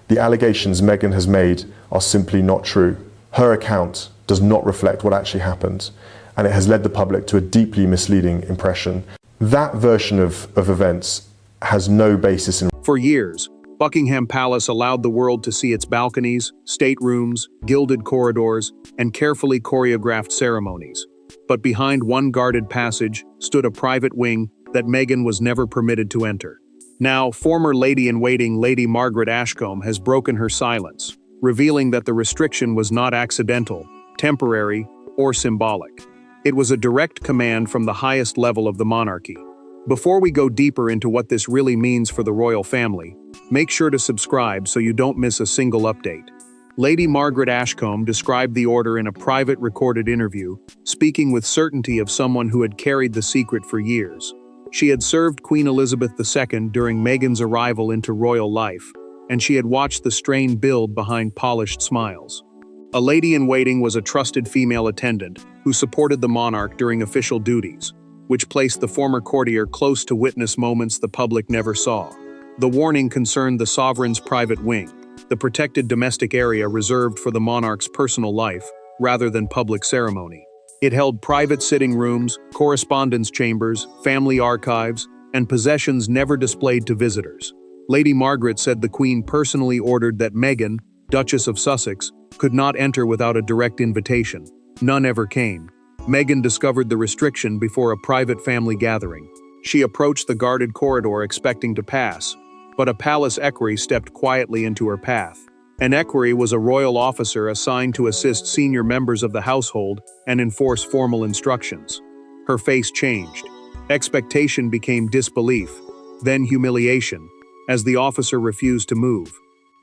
The allegations Meghan has made are simply not true. Her account does not reflect what actually happened, and it has led the public to a deeply misleading impression. That version of events has no basis in... For years, Buckingham Palace allowed the world to see its balconies, staterooms, gilded corridors, and carefully choreographed ceremonies. But behind one guarded passage stood a private wing that Meghan was never permitted to enter. Now, former Lady-in-Waiting Lady Margaret Ashcombe has broken her silence, revealing that the restriction was not accidental, temporary, or symbolic. It was a direct command from the highest level of the monarchy. Before we go deeper into what this really means for the royal family, make sure to subscribe so you don't miss a single update. Lady Margaret Ashcombe described the order in a private recorded interview, speaking with certainty of someone who had carried the secret for years. She had served Queen Elizabeth II during Meghan's arrival into royal life, and she had watched the strain build behind polished smiles. A lady-in-waiting was a trusted female attendant who supported the monarch during official duties, which placed the former courtier close to witness moments the public never saw. The warning concerned the sovereign's private wing, the protected domestic area reserved for the monarch's personal life, rather than public ceremony. It held private sitting rooms, correspondence chambers, family archives, and possessions never displayed to visitors. Lady Margaret said the Queen personally ordered that Meghan, Duchess of Sussex, could not enter without a direct invitation. None ever came. Meghan discovered the restriction before a private family gathering. She approached the guarded corridor expecting to pass, but a palace equerry stepped quietly into her path. An equerry was a royal officer assigned to assist senior members of the household and enforce formal instructions. Her face changed. Expectation became disbelief, then humiliation, as the officer refused to move.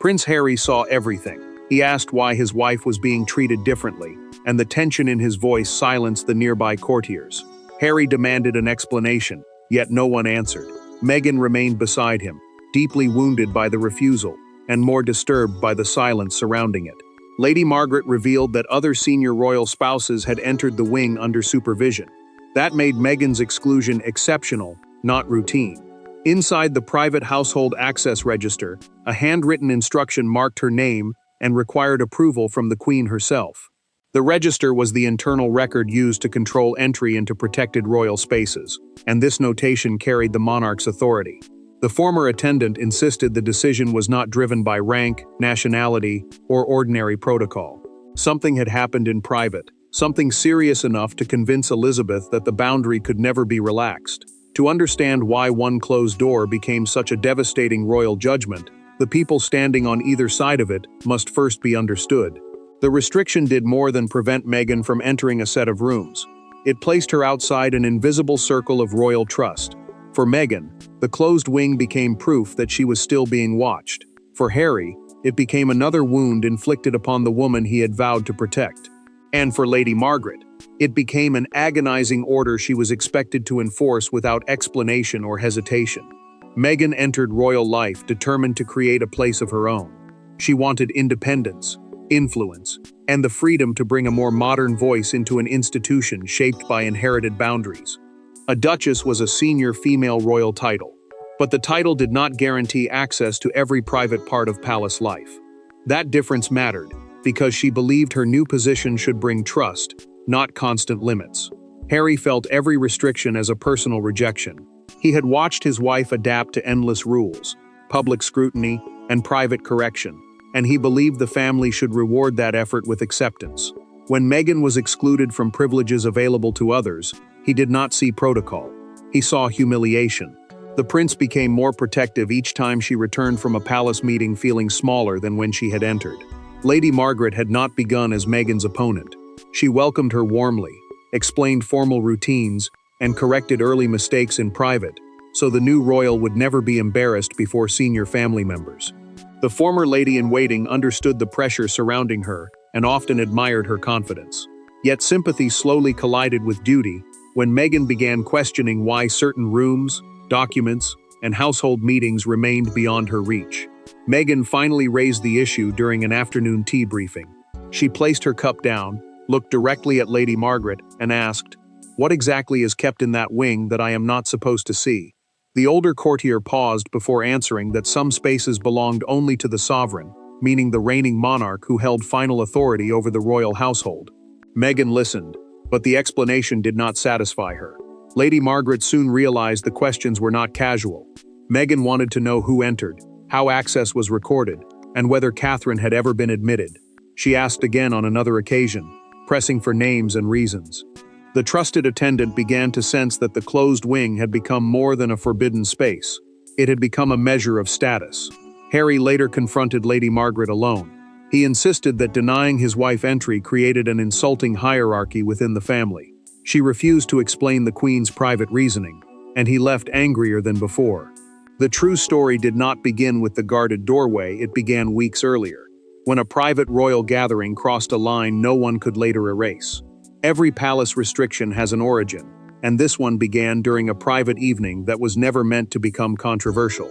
Prince Harry saw everything. He asked why his wife was being treated differently, and the tension in his voice silenced the nearby courtiers. Harry demanded an explanation, yet no one answered. Meghan remained beside him, deeply wounded by the refusal, and more disturbed by the silence surrounding it. Lady Margaret revealed that other senior royal spouses had entered the wing under supervision. That made Meghan's exclusion exceptional, not routine. Inside the private household access register, a handwritten instruction marked her name and required approval from the Queen herself. The register was the internal record used to control entry into protected royal spaces, and this notation carried the monarch's authority. The former attendant insisted the decision was not driven by rank, nationality, or ordinary protocol. Something had happened in private, something serious enough to convince Elizabeth that the boundary could never be relaxed. To understand why one closed door became such a devastating royal judgment, the people standing on either side of it must first be understood. The restriction did more than prevent Meghan from entering a set of rooms. It placed her outside an invisible circle of royal trust. For Meghan, the closed wing became proof that she was still being watched. For Harry, it became another wound inflicted upon the woman he had vowed to protect. And for Lady Margaret, it became an agonizing order she was expected to enforce without explanation or hesitation. Meghan entered royal life determined to create a place of her own. She wanted independence, influence, and the freedom to bring a more modern voice into an institution shaped by inherited boundaries. A duchess was a senior female royal title, but the title did not guarantee access to every private part of palace life. That difference mattered, because she believed her new position should bring trust, not constant limits. Harry felt every restriction as a personal rejection. He had watched his wife adapt to endless rules, public scrutiny, and private correction, and he believed the family should reward that effort with acceptance. When Meghan was excluded from privileges available to others, he did not see protocol. He saw humiliation. The prince became more protective each time she returned from a palace meeting feeling smaller than when she had entered. Lady Margaret had not begun as Meghan's opponent. She welcomed her warmly, explained formal routines, and corrected early mistakes in private, so the new royal would never be embarrassed before senior family members. The former lady-in-waiting understood the pressure surrounding her and often admired her confidence. Yet sympathy slowly collided with duty when Meghan began questioning why certain rooms, documents, and household meetings remained beyond her reach. Meghan finally raised the issue during an afternoon tea briefing. She placed her cup down, looked directly at Lady Margaret, and asked, "What exactly is kept in that wing that I am not supposed to see?" The older courtier paused before answering that some spaces belonged only to the sovereign, meaning the reigning monarch who held final authority over the royal household. Meghan listened, but the explanation did not satisfy her. Lady Margaret soon realized the questions were not casual. Meghan wanted to know who entered, how access was recorded, and whether Catherine had ever been admitted. She asked again on another occasion, pressing for names and reasons. The trusted attendant began to sense that the closed wing had become more than a forbidden space. It had become a measure of status. Harry later confronted Lady Margaret alone. He insisted that denying his wife entry created an insulting hierarchy within the family. She refused to explain the Queen's private reasoning, and he left angrier than before. The true story did not begin with the guarded doorway, it began weeks earlier, when a private royal gathering crossed a line no one could later erase. Every palace restriction has an origin, and this one began during a private evening that was never meant to become controversial.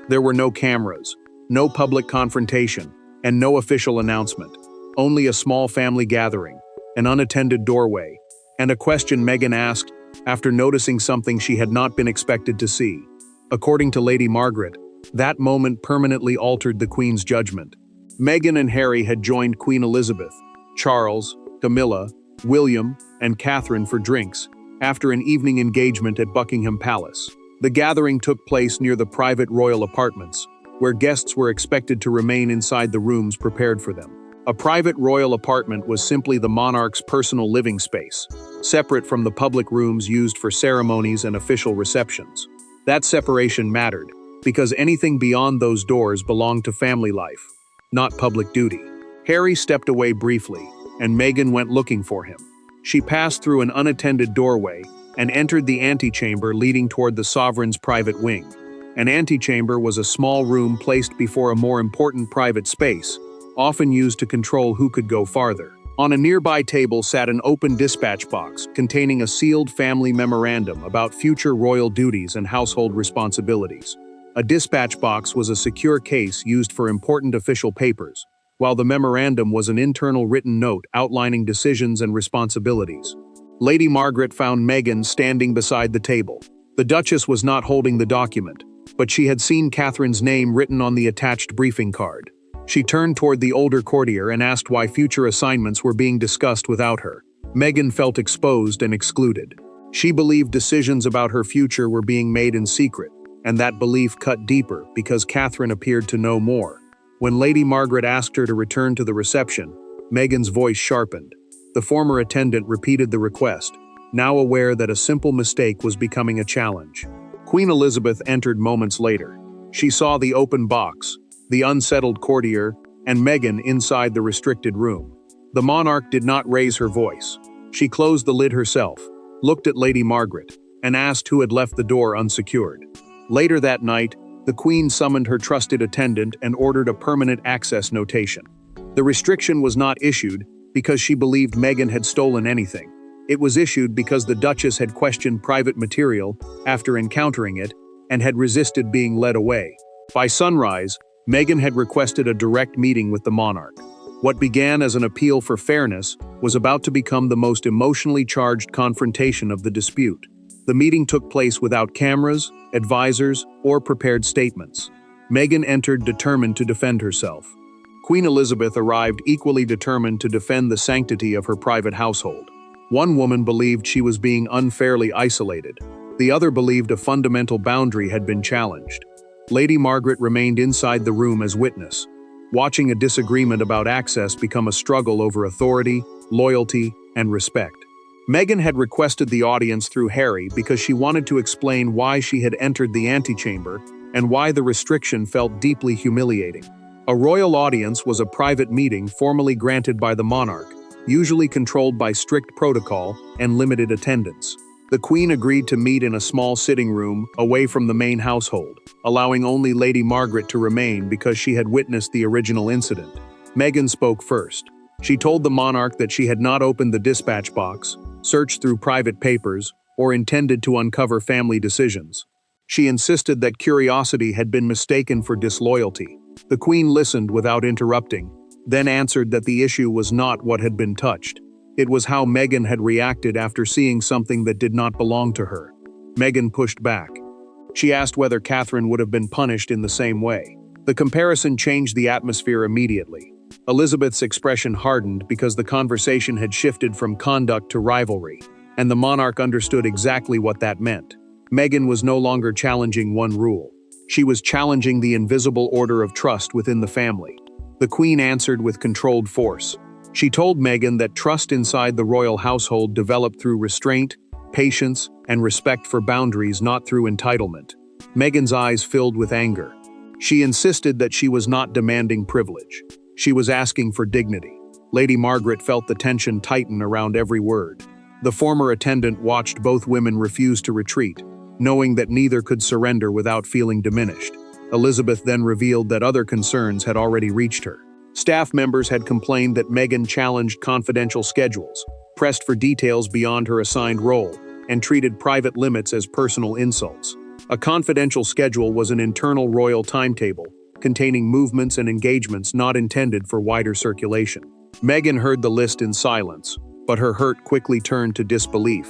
There were no cameras, no public confrontation, and no official announcement. Only a small family gathering, an unattended doorway, and a question Meghan asked after noticing something she had not been expected to see. According to Lady Margaret, that moment permanently altered the Queen's judgment. Meghan and Harry had joined Queen Elizabeth, Charles, Camilla, William, and Catherine for drinks, after an evening engagement at Buckingham Palace. The gathering took place near the private royal apartments, where guests were expected to remain inside the rooms prepared for them. A private royal apartment was simply the monarch's personal living space, separate from the public rooms used for ceremonies and official receptions. That separation mattered, because anything beyond those doors belonged to family life, not public duty. Harry stepped away briefly, and Meghan went looking for him. She passed through an unattended doorway and entered the antechamber leading toward the sovereign's private wing. An antechamber was a small room placed before a more important private space, often used to control who could go farther. On a nearby table sat an open dispatch box containing a sealed family memorandum about future royal duties and household responsibilities. A dispatch box was a secure case used for important official papers, while the memorandum was an internal written note outlining decisions and responsibilities. Lady Margaret found Meghan standing beside the table. The Duchess was not holding the document, but she had seen Catherine's name written on the attached briefing card. She turned toward the older courtier and asked why future assignments were being discussed without her. Meghan felt exposed and excluded. She believed decisions about her future were being made in secret, and that belief cut deeper because Catherine appeared to know more. When Lady Margaret asked her to return to the reception, Meghan's voice sharpened. The former attendant repeated the request, now aware that a simple mistake was becoming a challenge. Queen Elizabeth entered moments later. She saw the open box, the unsettled courtier, and Meghan inside the restricted room. The monarch did not raise her voice. She closed the lid herself, looked at Lady Margaret, and asked who had left the door unsecured. Later that night, the Queen summoned her trusted attendant and ordered a permanent access notation. The restriction was not issued because she believed Meghan had stolen anything. It was issued because the Duchess had questioned private material after encountering it and had resisted being led away. By sunrise, Meghan had requested a direct meeting with the monarch. What began as an appeal for fairness was about to become the most emotionally charged confrontation of the dispute. The meeting took place without cameras, advisors, or prepared statements. Meghan entered determined to defend herself. Queen Elizabeth arrived equally determined to defend the sanctity of her private household. One woman believed she was being unfairly isolated. The other believed a fundamental boundary had been challenged. Lady Margaret remained inside the room as witness, watching a disagreement about access become a struggle over authority, loyalty, and respect. Meghan had requested the audience through Harry because she wanted to explain why she had entered the antechamber and why the restriction felt deeply humiliating. A royal audience was a private meeting formally granted by the monarch, usually controlled by strict protocol and limited attendance. The Queen agreed to meet in a small sitting room away from the main household, allowing only Lady Margaret to remain because she had witnessed the original incident. Meghan spoke first. She told the monarch that she had not opened the dispatch box, searched through private papers, or intended to uncover family decisions. She insisted that curiosity had been mistaken for disloyalty. The Queen listened without interrupting, then answered that the issue was not what had been touched. It was how Meghan had reacted after seeing something that did not belong to her. Meghan pushed back. She asked whether Catherine would have been punished in the same way. The comparison changed the atmosphere immediately. Elizabeth's expression hardened because the conversation had shifted from conduct to rivalry, and the monarch understood exactly what that meant. Meghan was no longer challenging one rule. She was challenging the invisible order of trust within the family. The Queen answered with controlled force. She told Meghan that trust inside the royal household developed through restraint, patience, and respect for boundaries, not through entitlement. Meghan's eyes filled with anger. She insisted that she was not demanding privilege. She was asking for dignity. Lady Margaret felt the tension tighten around every word. The former attendant watched both women refuse to retreat, knowing that neither could surrender without feeling diminished. Elizabeth then revealed that other concerns had already reached her. Staff members had complained that Meghan challenged confidential schedules, pressed for details beyond her assigned role, and treated private limits as personal insults. A confidential schedule was an internal royal timetable, containing movements and engagements not intended for wider circulation. Meghan heard the list in silence, but her hurt quickly turned to disbelief.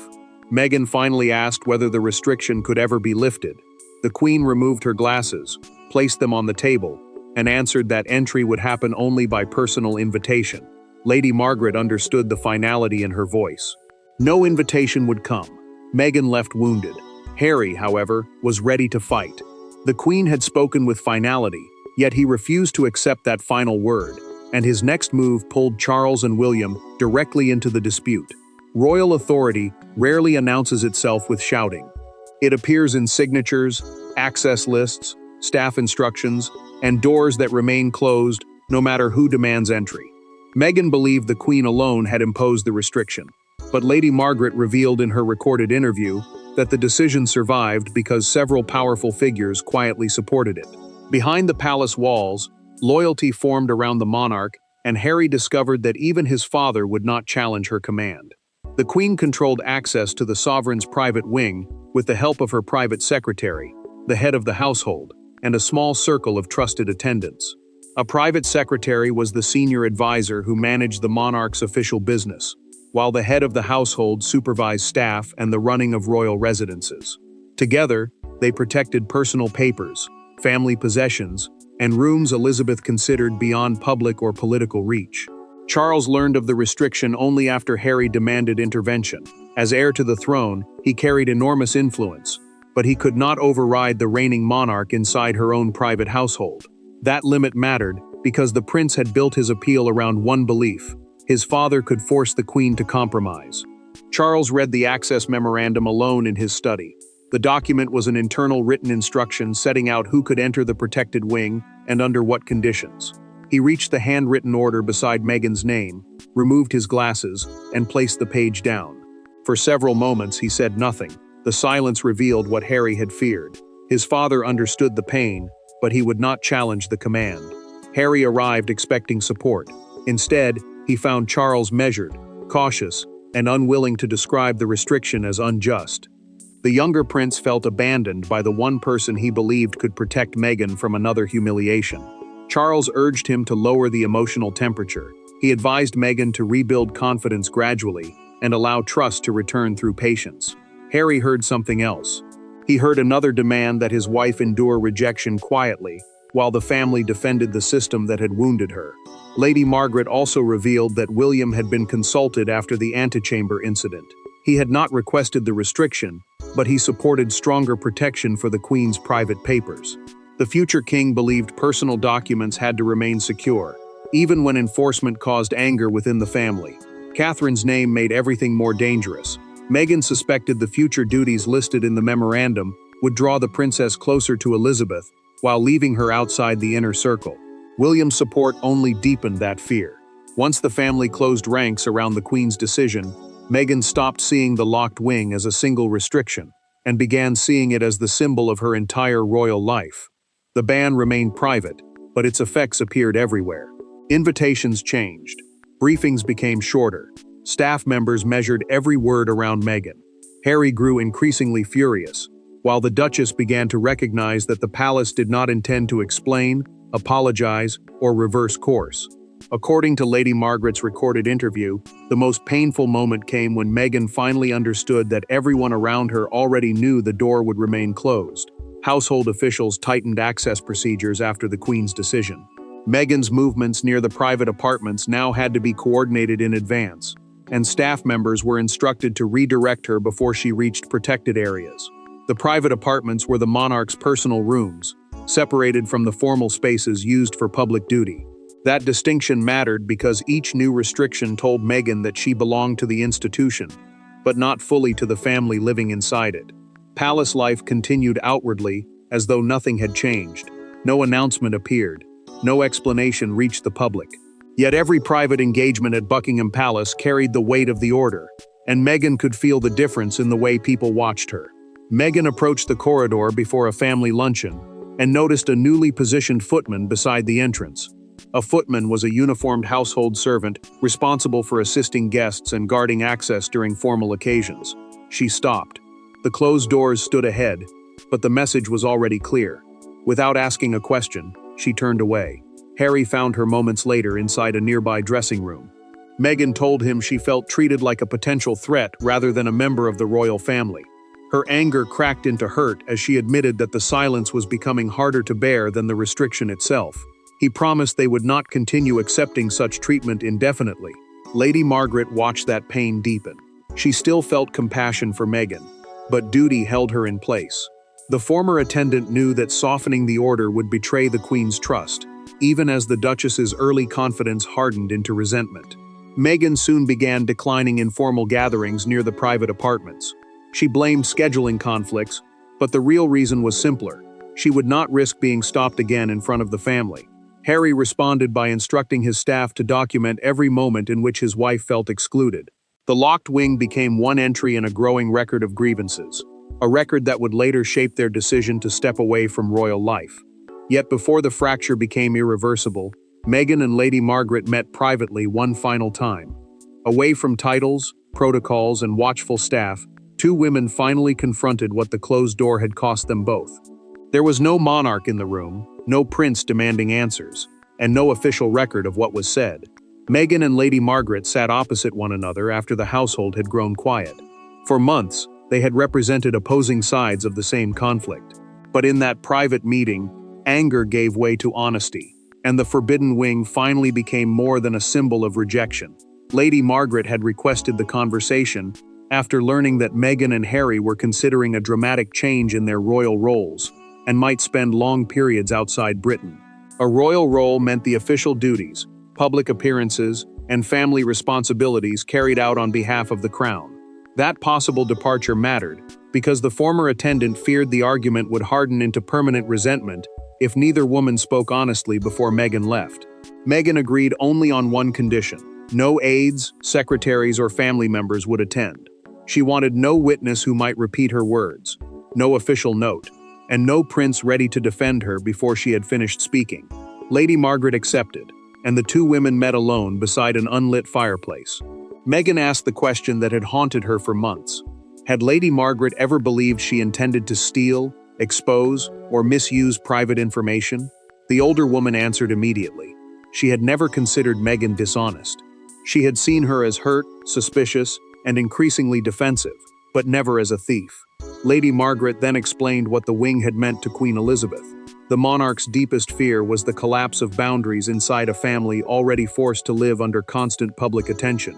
Meghan finally asked whether the restriction could ever be lifted. The Queen removed her glasses, placed them on the table, and answered that entry would happen only by personal invitation. Lady Margaret understood the finality in her voice. No invitation would come. Meghan left wounded. Harry, however, was ready to fight. The Queen had spoken with finality, yet he refused to accept that final word, and his next move pulled Charles and William directly into the dispute. Royal authority rarely announces itself with shouting. It appears in signatures, access lists, staff instructions, and doors that remain closed no matter who demands entry. Meghan believed the Queen alone had imposed the restriction, but Lady Margaret revealed in her recorded interview that the decision survived because several powerful figures quietly supported it. Behind the palace walls, loyalty formed around the monarch, and Harry discovered that even his father would not challenge her command. The Queen controlled access to the sovereign's private wing with the help of her private secretary, the head of the household, and a small circle of trusted attendants. A private secretary was the senior advisor who managed the monarch's official business, while the head of the household supervised staff and the running of royal residences. Together, they protected personal papers, family possessions, and rooms Elizabeth considered beyond public or political reach. Charles learned of the restriction only after Harry demanded intervention. As heir to the throne, he carried enormous influence, but he could not override the reigning monarch inside her own private household. That limit mattered because the prince had built his appeal around one belief: his father could force the Queen to compromise. Charles read the access memorandum alone in his study. The document was an internal written instruction setting out who could enter the protected wing and under what conditions. He reached the handwritten order beside Meghan's name, removed his glasses, and placed the page down. For several moments he said nothing. The silence revealed what Harry had feared. His father understood the pain, but he would not challenge the command. Harry arrived expecting support. Instead, he found Charles measured, cautious, and unwilling to describe the restriction as unjust. The younger prince felt abandoned by the one person he believed could protect Meghan from another humiliation. Charles urged him to lower the emotional temperature. He advised Meghan to rebuild confidence gradually and allow trust to return through patience. Harry heard something else. He heard another demand that his wife endure rejection quietly, while the family defended the system that had wounded her. Lady Margaret also revealed that William had been consulted after the antechamber incident. He had not requested the restriction, but he supported stronger protection for the Queen's private papers. The future king believed personal documents had to remain secure, even when enforcement caused anger within the family. Catherine's name made everything more dangerous. Meghan suspected the future duties listed in the memorandum would draw the princess closer to Elizabeth, while leaving her outside the inner circle. William's support only deepened that fear. Once the family closed ranks around the Queen's decision, Meghan stopped seeing the locked wing as a single restriction, and began seeing it as the symbol of her entire royal life. The ban remained private, but its effects appeared everywhere. Invitations changed. Briefings became shorter. Staff members measured every word around Meghan. Harry grew increasingly furious, while the Duchess began to recognize that the palace did not intend to explain, apologize, or reverse course. According to Lady Margaret's recorded interview, the most painful moment came when Meghan finally understood that everyone around her already knew the door would remain closed. Household officials tightened access procedures after the Queen's decision. Meghan's movements near the private apartments now had to be coordinated in advance, and staff members were instructed to redirect her before she reached protected areas. The private apartments were the monarch's personal rooms, separated from the formal spaces used for public duty. That distinction mattered because each new restriction told Meghan that she belonged to the institution, but not fully to the family living inside it. Palace life continued outwardly, as though nothing had changed. No announcement appeared. No explanation reached the public. Yet every private engagement at Buckingham Palace carried the weight of the order, and Meghan could feel the difference in the way people watched her. Meghan approached the corridor before a family luncheon and noticed a newly positioned footman beside the entrance. A footman was a uniformed household servant responsible for assisting guests and guarding access during formal occasions. She stopped. The closed doors stood ahead, but the message was already clear. Without asking a question, she turned away. Harry found her moments later inside a nearby dressing room. Meghan told him she felt treated like a potential threat rather than a member of the royal family. Her anger cracked into hurt as she admitted that the silence was becoming harder to bear than the restriction itself. He promised they would not continue accepting such treatment indefinitely. Lady Margaret watched that pain deepen. She still felt compassion for Meghan, but duty held her in place. The former attendant knew that softening the order would betray the Queen's trust, even as the Duchess's early confidence hardened into resentment. Meghan soon began declining informal gatherings near the private apartments. She blamed scheduling conflicts, but the real reason was simpler. She would not risk being stopped again in front of the family. Harry responded by instructing his staff to document every moment in which his wife felt excluded. The locked wing became one entry in a growing record of grievances, a record that would later shape their decision to step away from royal life. Yet before the fracture became irreversible, Meghan and Lady Margaret met privately one final time. Away from titles, protocols, and watchful staff, two women finally confronted what the closed door had cost them both. There was no monarch in the room, no prince demanding answers, and no official record of what was said. Meghan and Lady Margaret sat opposite one another after the household had grown quiet. For months, they had represented opposing sides of the same conflict. But in that private meeting, anger gave way to honesty, and the forbidden wing finally became more than a symbol of rejection. Lady Margaret had requested the conversation after learning that Meghan and Harry were considering a dramatic change in their royal roles and might spend long periods outside Britain. A royal role meant the official duties, public appearances, and family responsibilities carried out on behalf of the crown. That possible departure mattered because the former attendant feared the argument would harden into permanent resentment if neither woman spoke honestly before Meghan left. Meghan agreed only on one condition: no aides, secretaries, or family members would attend. She wanted no witness who might repeat her words, no official note, and no prince ready to defend her before she had finished speaking. Lady Margaret accepted, and the two women met alone beside an unlit fireplace. Meghan asked the question that had haunted her for months. Had Lady Margaret ever believed she intended to steal, expose, or misuse private information? The older woman answered immediately. She had never considered Meghan dishonest. She had seen her as hurt, suspicious, and increasingly defensive, but never as a thief. Lady Margaret then explained what the wing had meant to Queen Elizabeth. The monarch's deepest fear was the collapse of boundaries inside a family already forced to live under constant public attention.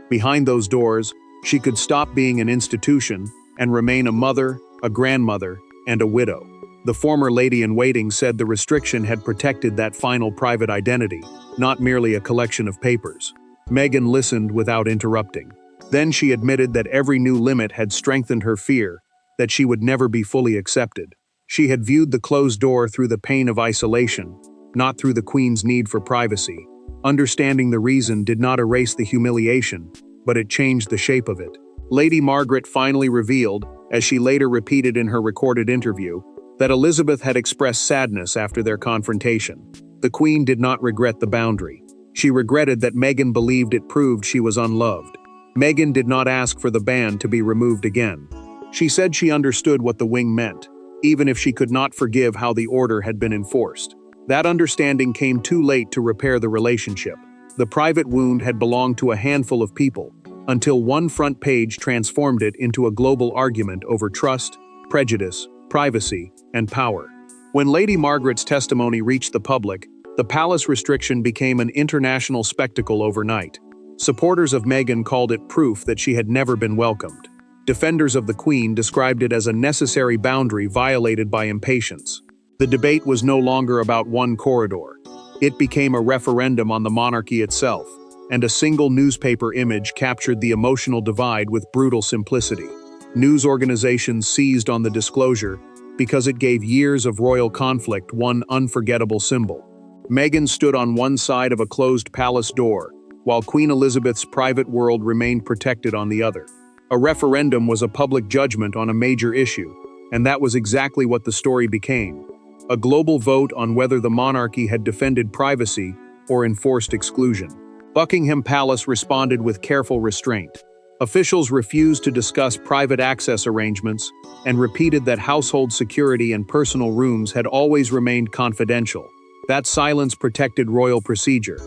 Behind those doors, she could stop being an institution and remain a mother, a grandmother, and a widow. The former lady-in-waiting said the restriction had protected that final private identity, not merely a collection of papers. Meghan listened without interrupting. Then she admitted that every new limit had strengthened her fear that she would never be fully accepted. She had viewed the closed door through the pain of isolation, not through the Queen's need for privacy. Understanding the reason did not erase the humiliation, but it changed the shape of it. Lady Margaret finally revealed, as she later repeated in her recorded interview, that Elizabeth had expressed sadness after their confrontation. The Queen did not regret the boundary. She regretted that Meghan believed it proved she was unloved. Meghan did not ask for the ban to be removed again. She said she understood what the wing meant, even if she could not forgive how the order had been enforced. That understanding came too late to repair the relationship. The private wound had belonged to a handful of people, until one front page transformed it into a global argument over trust, prejudice, privacy, and power. When Lady Margaret's testimony reached the public, the palace restriction became an international spectacle overnight. Supporters of Meghan called it proof that she had never been welcomed. Defenders of the Queen described it as a necessary boundary violated by impatience. The debate was no longer about one corridor. It became a referendum on the monarchy itself, and a single newspaper image captured the emotional divide with brutal simplicity. News organizations seized on the disclosure because it gave years of royal conflict one unforgettable symbol. Meghan stood on one side of a closed palace door, while Queen Elizabeth's private world remained protected on the other. A referendum was a public judgment on a major issue, and that was exactly what the story became. A global vote on whether the monarchy had defended privacy or enforced exclusion. Buckingham Palace responded with careful restraint. Officials refused to discuss private access arrangements and repeated that household security and personal rooms had always remained confidential. That silence protected royal procedure,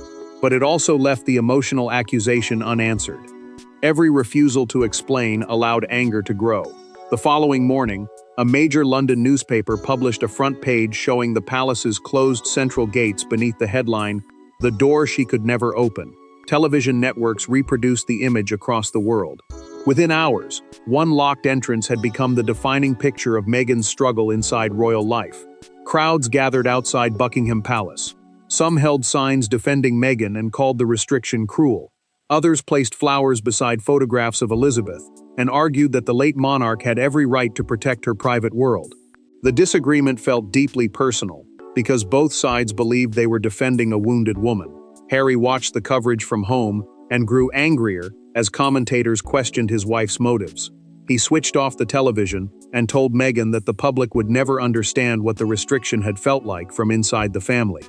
but it also left the emotional accusation unanswered. Every refusal to explain allowed anger to grow. The following morning, a major London newspaper published a front page showing the palace's closed central gates beneath the headline, "The Door She Could Never Open." Television networks reproduced the image across the world. Within hours, one locked entrance had become the defining picture of Meghan's struggle inside royal life. Crowds gathered outside Buckingham Palace. Some held signs defending Meghan and called the restriction cruel. Others placed flowers beside photographs of Elizabeth and argued that the late monarch had every right to protect her private world. The disagreement felt deeply personal because both sides believed they were defending a wounded woman. Harry watched the coverage from home and grew angrier as commentators questioned his wife's motives. He switched off the television and told Meghan that the public would never understand what the restriction had felt like from inside the family.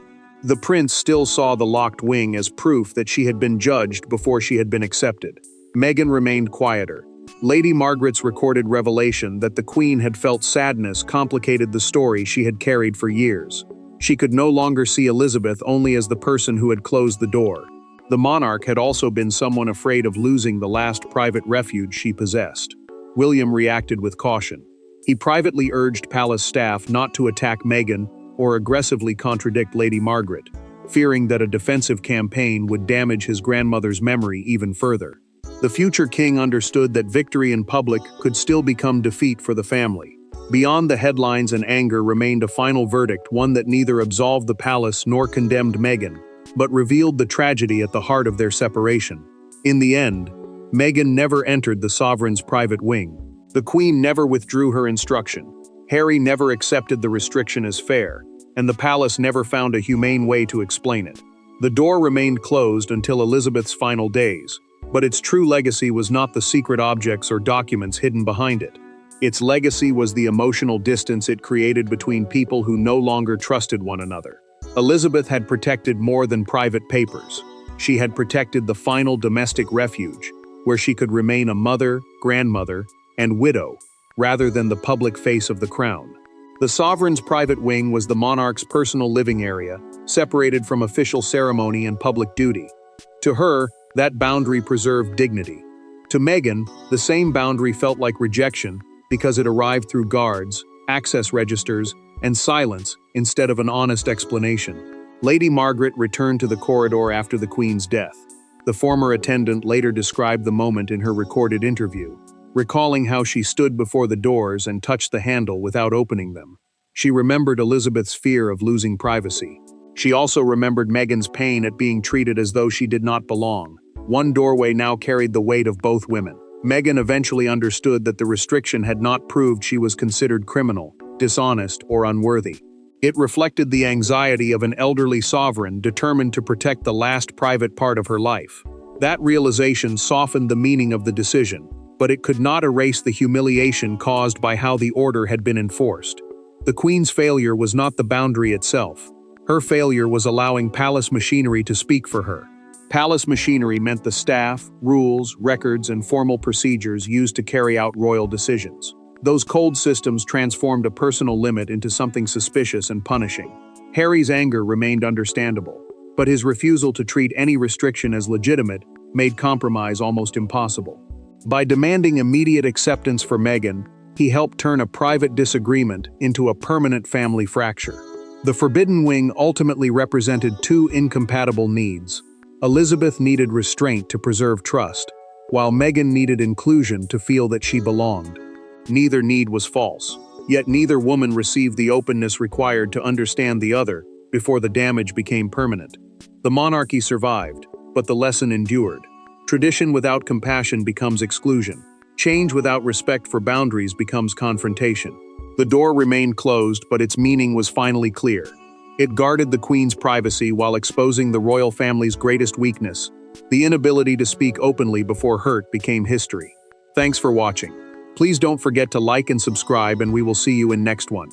The prince still saw the locked wing as proof that she had been judged before she had been accepted. Meghan remained quieter. Lady Margaret's recorded revelation that the Queen had felt sadness complicated the story she had carried for years. She could no longer see Elizabeth only as the person who had closed the door. The monarch had also been someone afraid of losing the last private refuge she possessed. William reacted with caution. He privately urged palace staff not to attack Meghan or aggressively contradict Lady Margaret, fearing that a defensive campaign would damage his grandmother's memory even further. The future king understood that victory in public could still become defeat for the family. Beyond the headlines and anger remained a final verdict, one that neither absolved the palace nor condemned Meghan, but revealed the tragedy at the heart of their separation. In the end, Meghan never entered the sovereign's private wing. The Queen never withdrew her instruction. Harry never accepted the restriction as fair, and the palace never found a humane way to explain it. The door remained closed until Elizabeth's final days, but its true legacy was not the secret objects or documents hidden behind it. Its legacy was the emotional distance it created between people who no longer trusted one another. Elizabeth had protected more than private papers. She had protected the final domestic refuge, where she could remain a mother, grandmother, and widow, rather than the public face of the crown. The sovereign's private wing was the monarch's personal living area, separated from official ceremony and public duty. To her, that boundary preserved dignity. To Meghan, the same boundary felt like rejection because it arrived through guards, access registers, and silence instead of an honest explanation. Lady Margaret returned to the corridor after the Queen's death. The former attendant later described the moment in her recorded interview, recalling how she stood before the doors and touched the handle without opening them. She remembered Elizabeth's fear of losing privacy. She also remembered Meghan's pain at being treated as though she did not belong. One doorway now carried the weight of both women. Meghan eventually understood that the restriction had not proved she was considered criminal, dishonest, or unworthy. It reflected the anxiety of an elderly sovereign determined to protect the last private part of her life. That realization softened the meaning of the decision, but it could not erase the humiliation caused by how the order had been enforced. The Queen's failure was not the boundary itself. Her failure was allowing palace machinery to speak for her. Palace machinery meant the staff, rules, records, and formal procedures used to carry out royal decisions. Those cold systems transformed a personal limit into something suspicious and punishing. Harry's anger remained understandable, but his refusal to treat any restriction as legitimate made compromise almost impossible. By demanding immediate acceptance for Meghan, He helped turn a private disagreement into a permanent family fracture. The Forbidden Wing ultimately represented two incompatible needs. Elizabeth needed restraint to preserve trust, while Meghan needed inclusion to feel that she belonged. Neither need was false, yet neither woman received the openness required to understand the other before the damage became permanent. The monarchy survived, but the lesson endured. Tradition without compassion becomes exclusion. Change without respect for boundaries becomes confrontation. The door remained closed, but its meaning was finally clear. It guarded the Queen's privacy while exposing the royal family's greatest weakness. The inability to speak openly before hurt became history. Thanks for watching. Please don't forget to like and subscribe, and we will see you in next one.